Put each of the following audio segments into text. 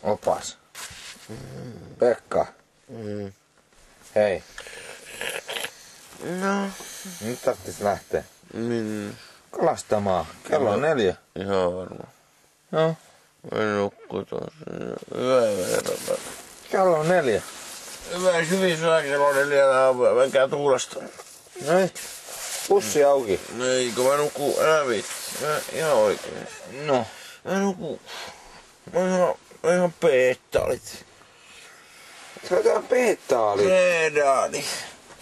Opas. Pekka. Hei. No. Nyt tarvitsis lähteä. Minne? Kalastamaan. Kello on 4. Ihan varmaan. No. Mä nukkuu taas. Hyvää verran. Kello on 4. Hyvä hyvin syö kello 4 aamulla. Menkää tuulesta. Noin. Pussi auki. Eikö mä nukkuu? Älä viitti. Mä ihan oikein. No. Mä nukkuu. Mä ihan peettalit. Sä oot ihan peettaali. Peedaali.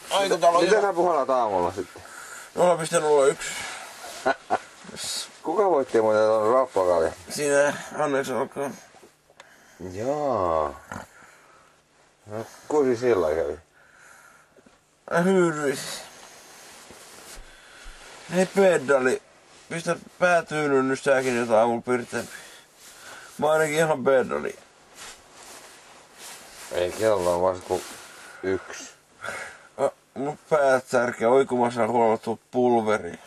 Aikotalo. Mitä sä puhalat aamulla sitten? 0,01. Kuka voitti muuten tuon rappakalja? Siinä anneeksi olkaa. Jaa. No kuinka sillä kävi? Mä hyyryin. Hei pedali. Pistä päätyynyt nyt säkin jotain aamulla pirteempi. Mä ainakin ihan pedali. Ei kello on vasta kuin 1. Mun päät särkeä oikumassa huomattu pulveri.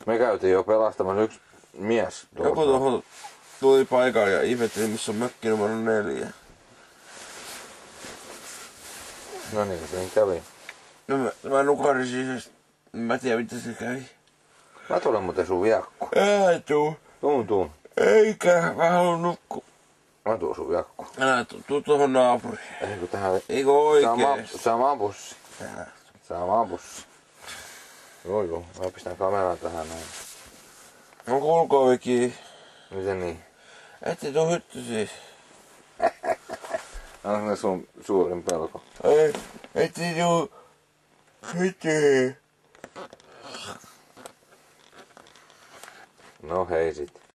Me käytiin jo pelastamassa yksi mies tuossa. Joku tuohon tuli paikalle ja ihmetteli missä on mökki numero 4. No niin, se kävi. No mä nukahdin siis. Mä tiedän mitä se kävi. Mä tulen muuten sun viakku. Ei tuu. Tuun. Eikä, mä haluun nukkua. Mä tuun sun viakku. Älä tuu tuohon naapuriin. Eikö tähän... Eikö oikeesti? Sama bussi. Älä. Sama bussi. Joo. Mä pistän kameran tähän näin. Onko ulko-ovi? Miten niin? Ette tuu hytty siis. Onko ne sun suurin pelko? Ei, ette tuu hytty. No hei sit.